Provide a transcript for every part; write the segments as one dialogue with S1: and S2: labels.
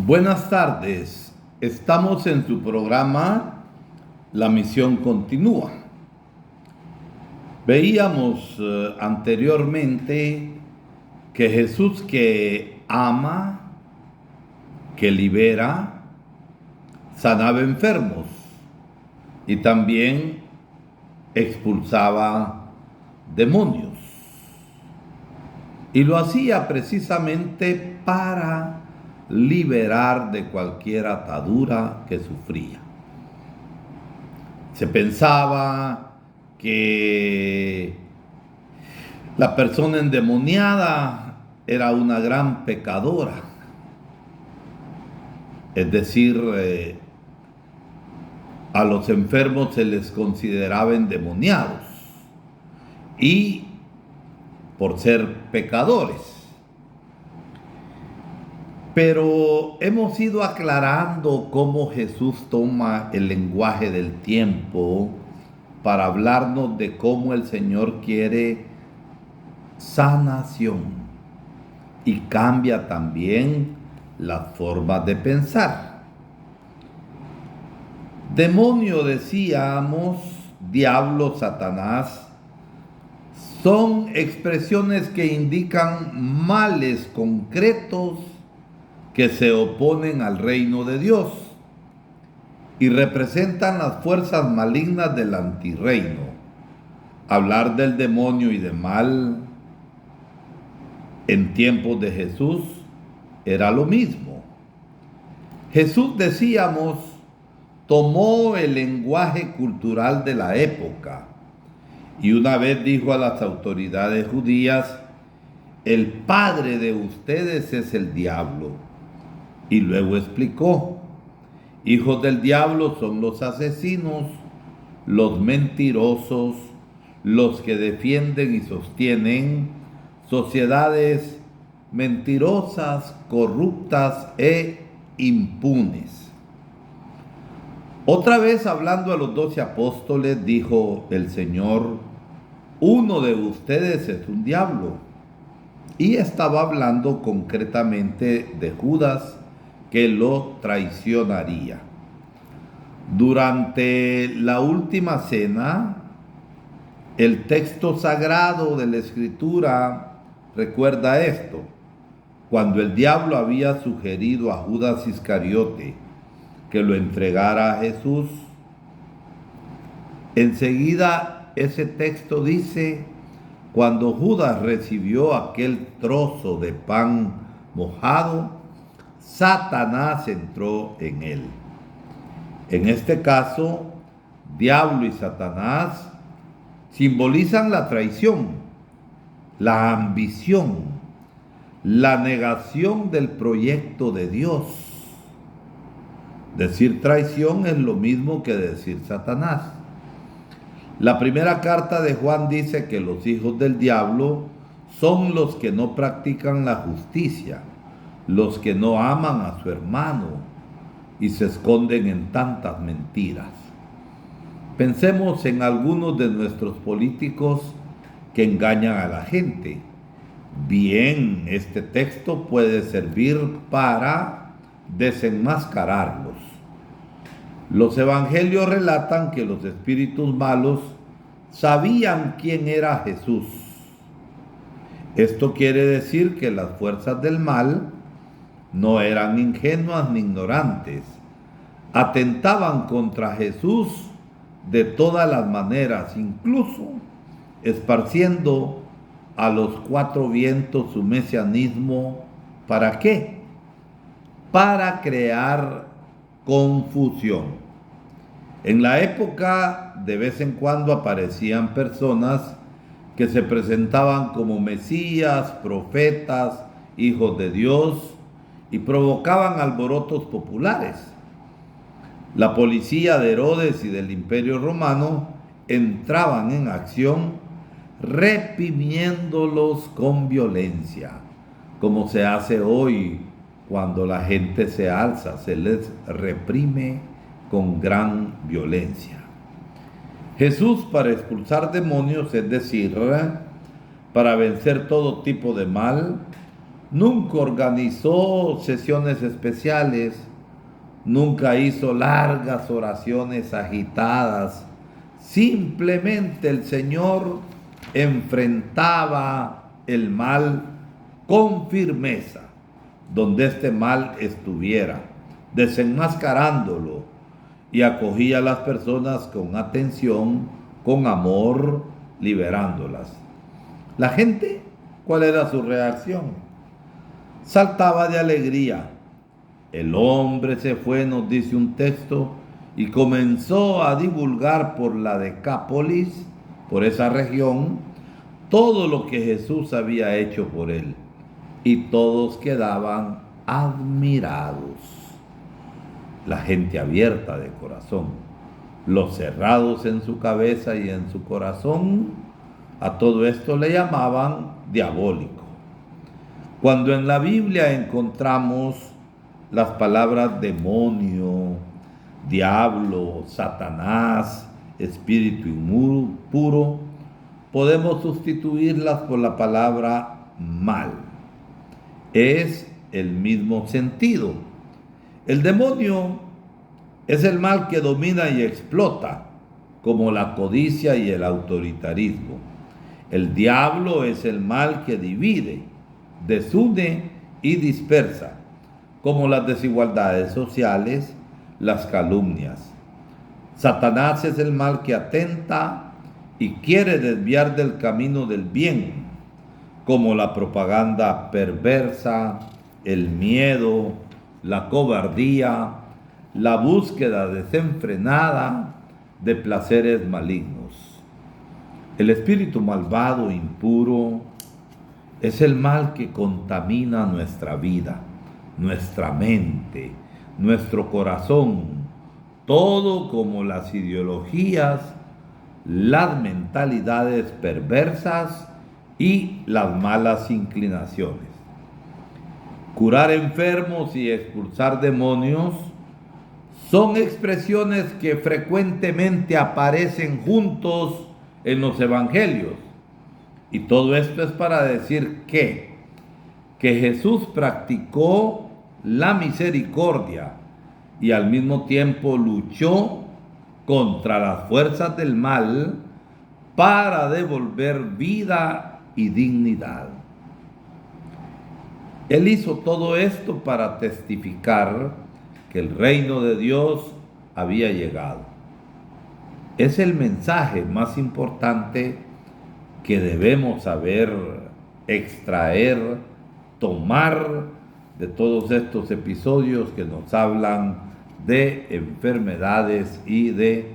S1: Buenas tardes, estamos en su programa La Misión Continúa. Veíamos anteriormente que Jesús, que ama, que libera, sanaba enfermos y también expulsaba demonios. Y lo hacía precisamente para liberar de cualquier atadura que sufría. Se pensaba que la persona endemoniada era una gran pecadora, es decir, a los enfermos se les consideraba endemoniados y por ser pecadores. Pero hemos ido aclarando cómo Jesús toma el lenguaje del tiempo para hablarnos de cómo el Señor quiere sanación y cambia también las formas de pensar. Demonio, decíamos, diablo, Satanás, son expresiones que indican males concretos que se oponen al reino de Dios y representan las fuerzas malignas del antirreino. Hablar del demonio y de mal en tiempos de Jesús era lo mismo. Jesús, decíamos, tomó el lenguaje cultural de la época y una vez dijo a las autoridades judías: el padre de ustedes es el diablo. Y luego explicó: hijos del diablo son los asesinos, los mentirosos, los que defienden y sostienen sociedades mentirosas, corruptas e impunes. Otra vez, hablando a los 12 apóstoles, dijo el Señor: uno de ustedes es un diablo. Y estaba hablando concretamente de Judas, que lo traicionaría. Durante la última cena, el texto sagrado de la Escritura recuerda esto: cuando el diablo había sugerido a Judas Iscariote que lo entregara a Jesús, enseguida ese texto dice: cuando Judas recibió aquel trozo de pan mojado, Satanás entró en él. En este caso, diablo y Satanás simbolizan la traición, la ambición, la negación del proyecto de Dios. Decir traición es lo mismo que decir Satanás. La primera carta de Juan dice que los hijos del diablo son los que no practican la justicia, los que no aman a su hermano y se esconden en tantas mentiras. Pensemos en algunos de nuestros políticos que engañan a la gente. Bien, este texto puede servir para desenmascararlos. Los evangelios relatan que los espíritus malos sabían quién era Jesús. Esto quiere decir que las fuerzas del mal no eran ingenuas ni ignorantes. Atentaban contra Jesús de todas las maneras, incluso esparciendo a los cuatro vientos su mesianismo. ¿Para qué? Para crear confusión. En la época, de vez en cuando aparecían personas que se presentaban como Mesías, profetas, hijos de Dios, y provocaban alborotos populares. La policía de Herodes y del Imperio Romano entraban en acción reprimiéndolos con violencia, como se hace hoy cuando la gente se alza, se les reprime con gran violencia. Jesús, para expulsar demonios, es decir, para vencer todo tipo de mal, Nunca organizó sesiones especiales, nunca hizo largas oraciones agitadas. Simplemente el Señor enfrentaba el mal con firmeza, donde este mal estuviera, desenmascarándolo, y acogía a las personas con atención, con amor, liberándolas. La gente, ¿cuál era su reacción? Saltaba de alegría. El hombre se fue, nos dice un texto, y comenzó a divulgar por la Decápolis, por esa región, todo lo que Jesús había hecho por él. Y todos quedaban admirados. La gente abierta de corazón, los cerrados en su cabeza y en su corazón, a todo esto le llamaban diabólico. Cuando en la Biblia encontramos las palabras demonio, diablo, Satanás, espíritu impuro, podemos sustituirlas por la palabra mal. Es el mismo sentido. El demonio es el mal que domina y explota, como la codicia y el autoritarismo. El diablo es el mal que divide, desune y dispersa, como las desigualdades sociales, las calumnias. Satanás es el mal que atenta y quiere desviar del camino del bien, como la propaganda perversa, el miedo, la cobardía, la búsqueda desenfrenada de placeres malignos. El espíritu malvado, impuro, es el mal que contamina nuestra vida, nuestra mente, nuestro corazón, todo como las ideologías, las mentalidades perversas y las malas inclinaciones. Curar enfermos y expulsar demonios son expresiones que frecuentemente aparecen juntos en los evangelios. Y todo esto es para decir que Jesús practicó la misericordia y al mismo tiempo luchó contra las fuerzas del mal para devolver vida y dignidad. Él hizo todo esto para testificar que el reino de Dios había llegado. Es el mensaje más importante que debemos saber extraer, tomar de todos estos episodios que nos hablan de enfermedades y de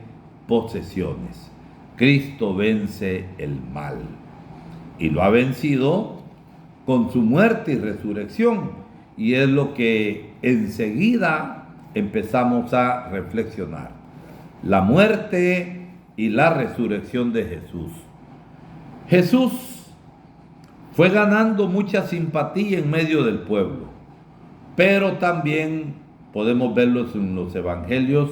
S1: posesiones. Cristo vence el mal y lo ha vencido con su muerte y resurrección, y es lo que enseguida empezamos a reflexionar: la muerte y la resurrección de Jesús. Jesús fue ganando mucha simpatía en medio del pueblo, pero también podemos verlo en los evangelios,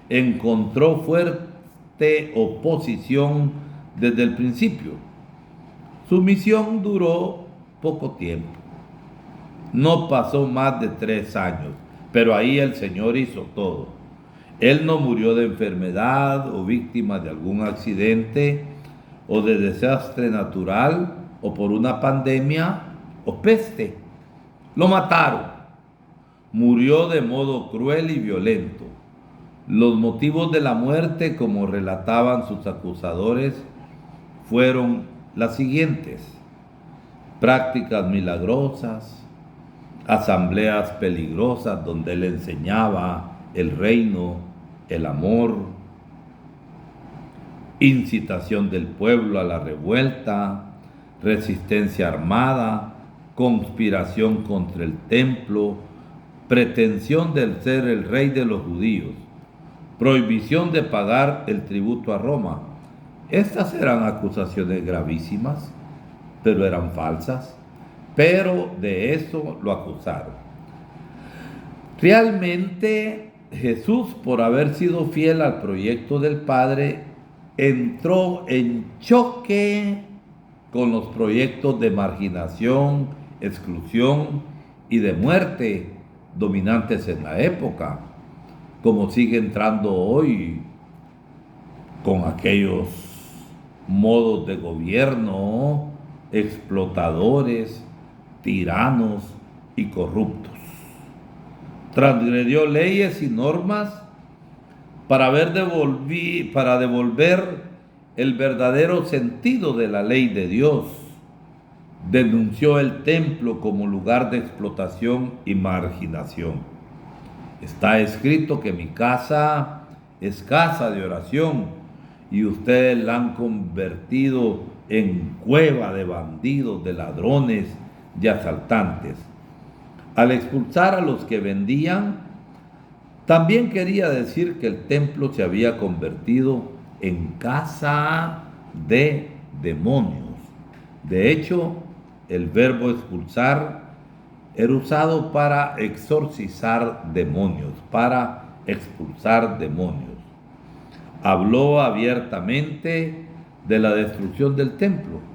S1: encontró fuerte oposición desde el principio. Su misión duró poco tiempo, no pasó más de 3 años, pero ahí el Señor hizo todo. Él no murió de enfermedad o víctima de algún accidente o de desastre natural o por una pandemia o peste. Lo mataron. Murió de modo cruel y violento. Los motivos de la muerte, como relataban sus acusadores, fueron las siguientes: prácticas milagrosas, asambleas peligrosas donde él enseñaba el reino, el amor, incitación del pueblo a la revuelta, resistencia armada, conspiración contra el templo, pretensión de ser el rey de los judíos, prohibición de pagar el tributo a Roma. Estas eran acusaciones gravísimas, pero eran falsas, pero de eso lo acusaron. Realmente Jesús, por haber sido fiel al proyecto del Padre, entró en choque con los proyectos de marginación exclusión y de muerte dominantes en la época, como sigue entrando hoy con aquellos modos de gobierno explotadores, tiranos y corruptos. Transgredió leyes y normas para devolver el verdadero sentido de la ley de Dios. Denunció el templo como lugar de explotación y marginación. Está escrito que mi casa es casa de oración y ustedes la han convertido en cueva de bandidos, de ladrones, de asaltantes. Al expulsar a los que vendían, también quería decir que el templo se había convertido en casa de demonios. De hecho, el verbo expulsar era usado para exorcizar demonios, para expulsar demonios. Habló abiertamente de la destrucción del templo.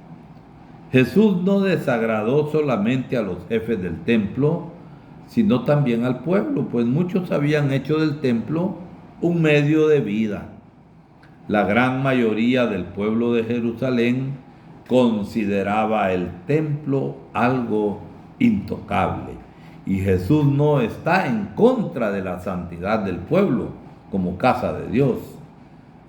S1: Jesús no desagradó solamente a los jefes del templo, sino también al pueblo, pues muchos habían hecho del templo un medio de vida. La gran mayoría del pueblo de Jerusalén consideraba el templo algo intocable. Y Jesús no está en contra de la santidad del pueblo como casa de Dios.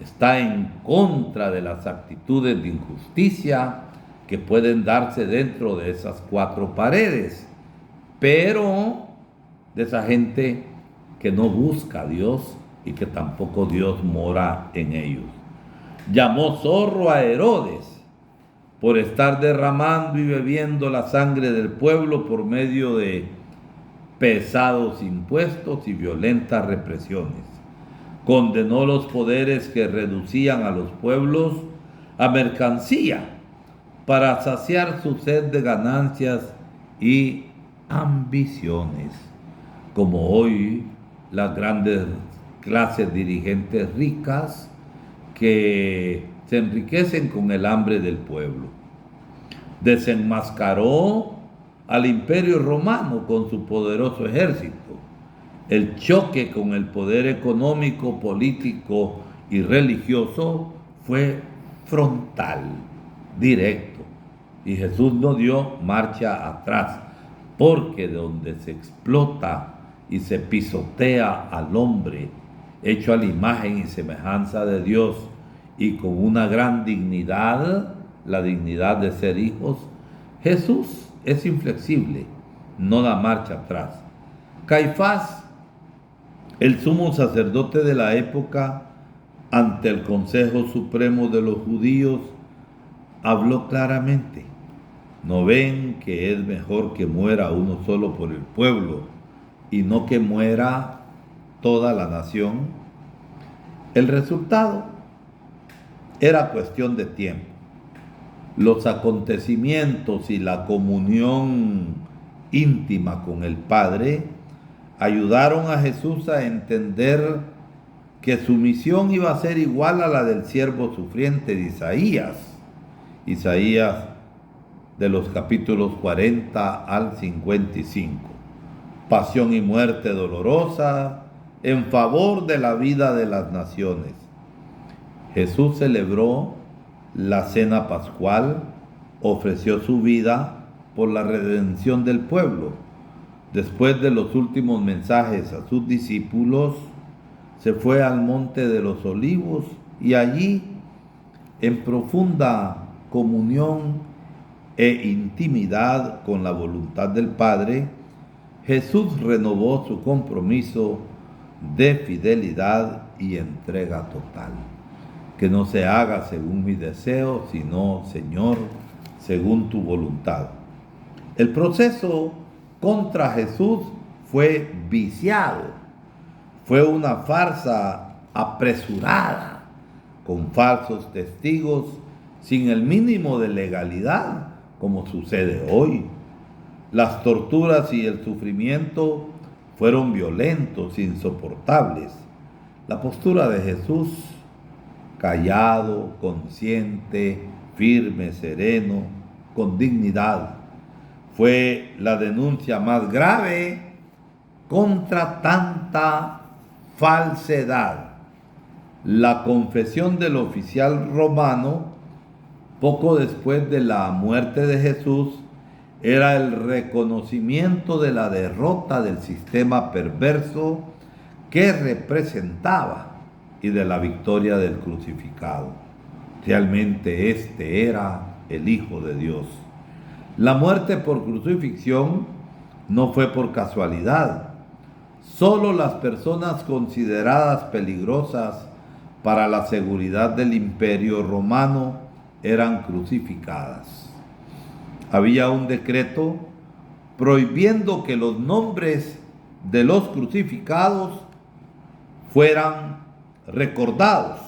S1: Está en contra de las actitudes de injusticia que pueden darse dentro de esas cuatro paredes, pero de esa gente que no busca a Dios y que tampoco Dios mora en ellos. Llamó zorro a Herodes por estar derramando y bebiendo la sangre del pueblo por medio de pesados impuestos y violentas represiones. Condenó los poderes que reducían a los pueblos a mercancía para saciar su sed de ganancias y ambiciones, como hoy las grandes clases dirigentes ricas que se enriquecen con el hambre del pueblo. Desenmascaró al Imperio Romano con su poderoso ejército. El choque con el poder económico, político y religioso fue frontal, directo, y Jesús no dio marcha atrás, porque donde se explota y se pisotea al hombre, hecho a la imagen y semejanza de Dios, y con una gran dignidad, la dignidad de ser hijos, Jesús es inflexible, no da marcha atrás. Caifás, el sumo sacerdote de la época, ante el Consejo Supremo de los Judíos, habló claramente. ¿No ven que es mejor que muera uno solo por el pueblo y no que muera toda la nación? El resultado era cuestión de tiempo. Los acontecimientos y la comunión íntima con el Padre ayudaron a Jesús a entender que su misión iba a ser igual a la del siervo sufriente de Isaías de los capítulos 40 al 55. Pasión y muerte dolorosa en favor de la vida de las naciones. Jesús celebró la cena pascual, ofreció su vida por la redención del pueblo. Después de los últimos mensajes a sus discípulos, se fue al monte de los olivos y allí, en profunda comunión e intimidad con la voluntad del Padre, Jesús renovó su compromiso de fidelidad y entrega total. Que no se haga según mi deseo, sino, Señor, según tu voluntad. El proceso contra Jesús fue viciado, fue una farsa apresurada, con falsos testigos, sin el mínimo de legalidad, como sucede hoy. Las torturas y el sufrimiento fueron violentos, insoportables. La postura de Jesús, callado, consciente, firme, sereno, con dignidad, fue la denuncia más grave contra tanta falsedad. La confesión del oficial romano, poco después de la muerte de Jesús, era el reconocimiento de la derrota del sistema perverso que representaba y de la victoria del crucificado. Realmente este era el Hijo de Dios. La muerte por crucifixión no fue por casualidad. Solo las personas consideradas peligrosas para la seguridad del imperio romano eran crucificadas. Había un decreto prohibiendo que los nombres de los crucificados fueran recordados.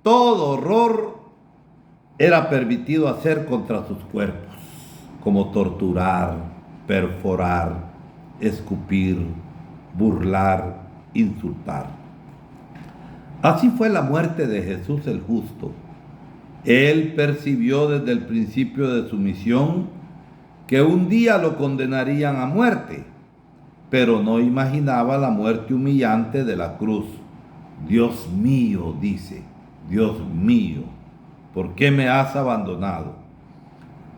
S1: Todo horror era permitido hacer contra sus cuerpos, como torturar, perforar, escupir, burlar, insultar. Así fue la muerte de Jesús el justo. Él percibió desde el principio de su misión que un día lo condenarían a muerte, pero no imaginaba la muerte humillante de la cruz. Dios mío, dice, Dios mío, ¿por qué me has abandonado?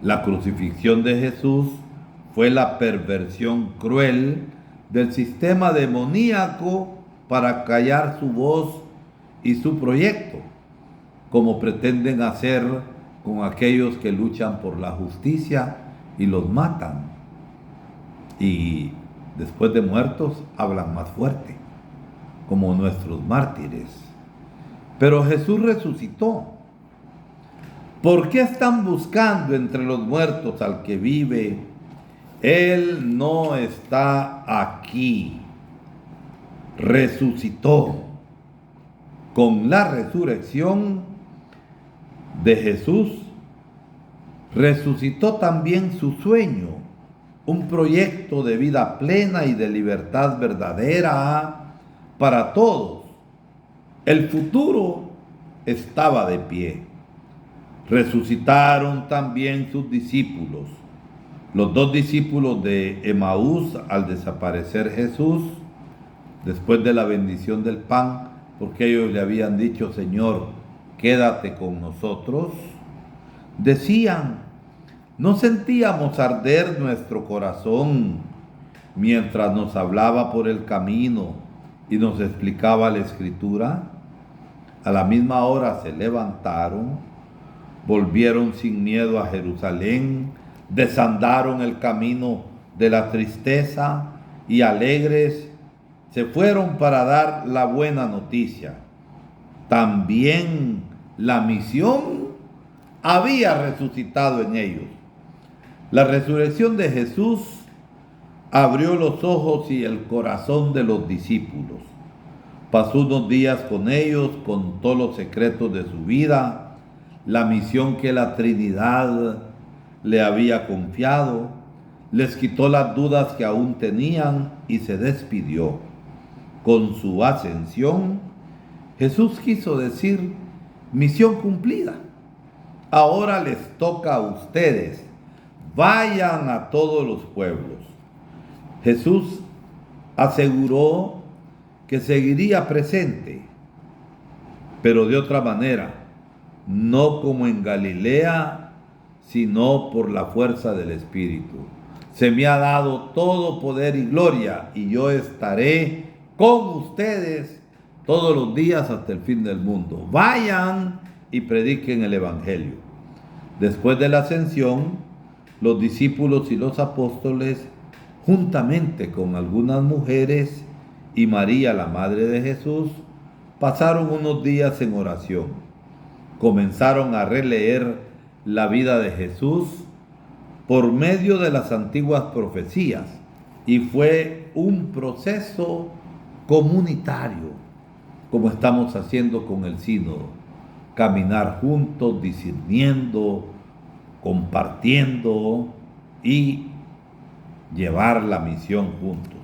S1: La crucifixión de Jesús fue la perversión cruel del sistema demoníaco para callar su voz y su proyecto, como pretenden hacer con aquellos que luchan por la justicia y los matan. Y después de muertos hablan más fuerte, como nuestros mártires. Pero Jesús resucitó. ¿Por qué están buscando entre los muertos al que vive? Él no está aquí. Resucitó. Con la resurrección de Jesús, resucitó también su sueño, un proyecto de vida plena y de libertad verdadera para todos. El futuro estaba de pie. Resucitaron también sus discípulos. Los 2 discípulos de Emaús, al desaparecer Jesús, después de la bendición del pan, porque ellos le habían dicho, Señor, quédate con nosotros, decían, ¿no sentíamos arder nuestro corazón mientras nos hablaba por el camino y nos explicaba la Escritura? A la misma hora se levantaron, volvieron sin miedo a Jerusalén, desandaron el camino de la tristeza y alegres se fueron para dar la buena noticia. También la misión había resucitado en ellos. La resurrección de Jesús abrió los ojos y el corazón de los discípulos. Pasó unos días con ellos, contó los secretos de su vida, la misión que la Trinidad le había confiado, les quitó las dudas que aún tenían y se despidió. Con su ascensión, Jesús quiso decir, misión cumplida. Ahora les toca a ustedes, vayan a todos los pueblos. Jesús aseguró que seguiría presente, pero de otra manera, no como en Galilea, sino por la fuerza del Espíritu. Se me ha dado todo poder y gloria, y yo estaré con ustedes todos los días hasta el fin del mundo. Vayan y prediquen el Evangelio. Después de la ascensión, los discípulos y los apóstoles, juntamente con algunas mujeres y María, la madre de Jesús, pasaron unos días en oración. Comenzaron a releer la vida de Jesús por medio de las antiguas profecías, y fue un proceso comunitario, como estamos haciendo con el sínodo, caminar juntos, discerniendo, compartiendo y llevar la misión juntos.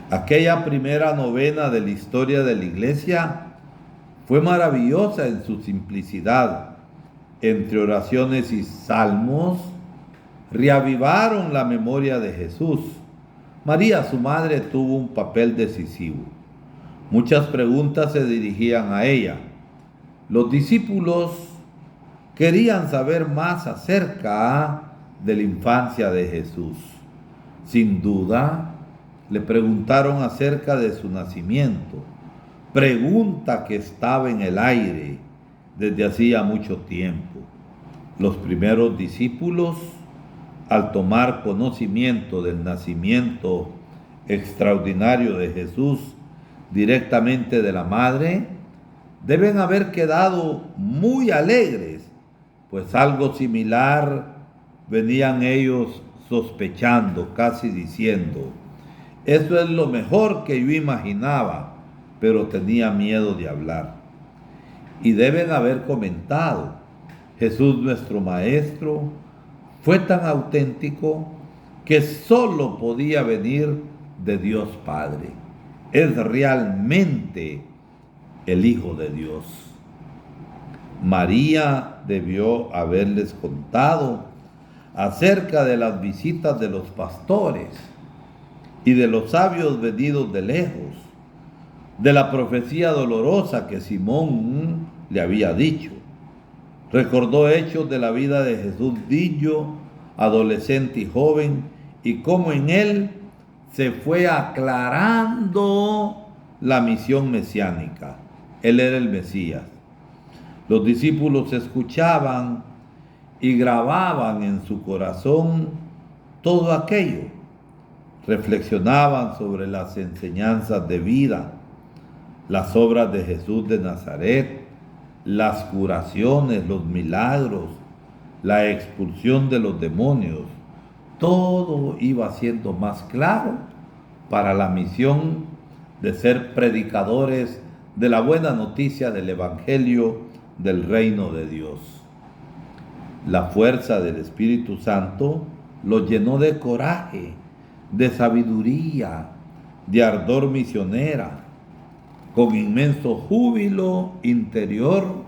S1: Aquella primera novena de la historia de la iglesia fue maravillosa en su simplicidad. entre oraciones y salmos, reavivaron la memoria de Jesús. María, su madre, tuvo un papel decisivo. Muchas preguntas se dirigían a ella. Los discípulos querían saber más acerca de la infancia de Jesús. Sin duda, le preguntaron acerca de su nacimiento, pregunta que estaba en el aire desde hacía mucho tiempo. Los primeros discípulos, al tomar conocimiento del nacimiento extraordinario de Jesús directamente de la madre, deben haber quedado muy alegres, pues algo similar venían ellos sospechando, casi diciendo: eso es lo mejor que yo imaginaba, pero tenía miedo de hablar. Y deben haber comentado: Jesús, nuestro Maestro, fue tan auténtico que solo podía venir de Dios Padre. Es realmente el Hijo de Dios. María debió haberles contado acerca de las visitas de los pastores y de los sabios venidos de lejos, de la profecía dolorosa que Simón le había dicho. Recordó hechos de la vida de Jesús niño, adolescente y joven, y cómo en él se fue aclarando la misión mesiánica. Él era el Mesías. Los discípulos escuchaban y grababan en su corazón todo aquello. Reflexionaban sobre las enseñanzas de vida, las obras de Jesús de Nazaret, las curaciones, los milagros, la expulsión de los demonios. Todo iba siendo más claro para la misión de ser predicadores de la buena noticia del Evangelio del reino de Dios. La fuerza del Espíritu Santo los llenó de coraje, de sabiduría, de ardor misionera. Con inmenso júbilo interior,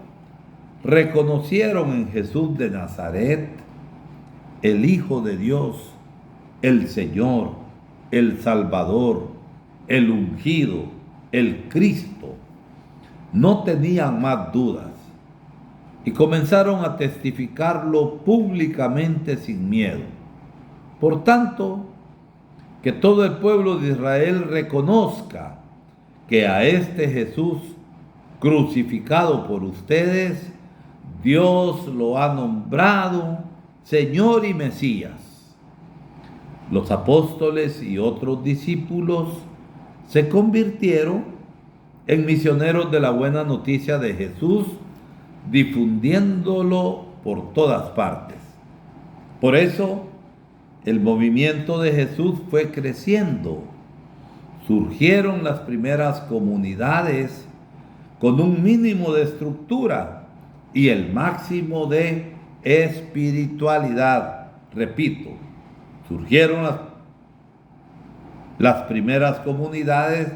S1: reconocieron en Jesús de Nazaret el Hijo de Dios, el Señor, el Salvador, el ungido, el Cristo. No tenían más dudas y comenzaron a testificarlo públicamente sin miedo. Por tanto, que todo el pueblo de Israel reconozca que a este Jesús crucificado por ustedes, Dios lo ha nombrado Señor y Mesías. Los apóstoles y otros discípulos se convirtieron en misioneros de la buena noticia de Jesús, difundiéndolo por todas partes. Por eso, el movimiento de Jesús fue creciendo. Surgieron las primeras comunidades con un mínimo de estructura y el máximo de espiritualidad. Repito, surgieron las primeras comunidades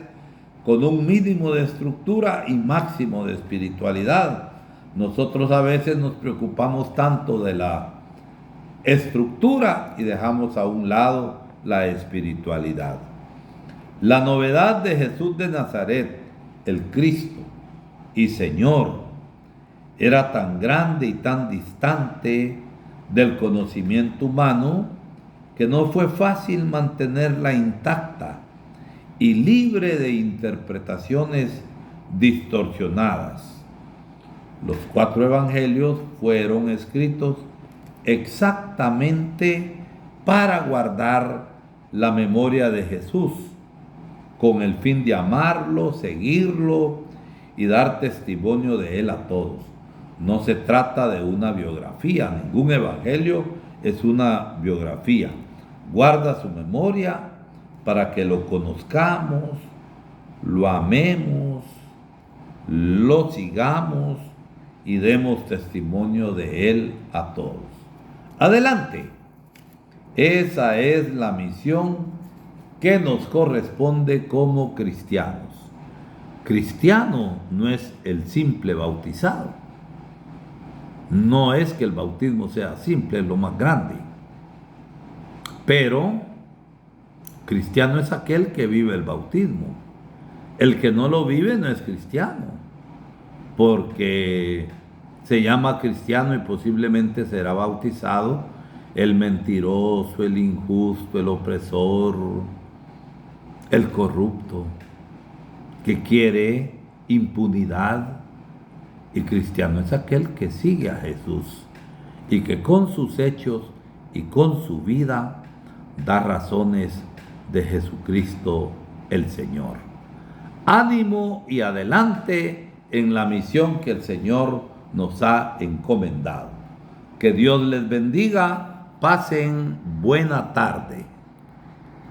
S1: con un mínimo de estructura y máximo de espiritualidad. Nosotros a veces nos preocupamos tanto de la estructura y dejamos a un lado la espiritualidad. La novedad de Jesús de Nazaret, el Cristo y Señor, era tan grande y tan distante del conocimiento humano que no fue fácil mantenerla intacta y libre de interpretaciones distorsionadas. Los 4 evangelios fueron escritos exactamente para guardar la memoria de Jesús, con el fin de amarlo, seguirlo y dar testimonio de él a todos. No se trata de una biografía, ningún evangelio es una biografía. Guarda su memoria para que lo conozcamos, lo amemos, lo sigamos y demos testimonio de él a todos. Adelante. Esa es la misión que nos corresponde como cristianos. Cristiano no es el simple bautizado. No es que el bautismo sea simple, es lo más grande. Pero cristiano es aquel que vive el bautismo. El que no lo vive no es cristiano, porque se llama cristiano y posiblemente será bautizado el mentiroso, el injusto, el opresor, el corrupto, que quiere impunidad. Y cristiano es aquel que sigue a Jesús y que con sus hechos y con su vida da razones de Jesucristo el Señor. Ánimo y adelante en la misión que el Señor nos ha encomendado. Que Dios les bendiga. Pasen buena tarde.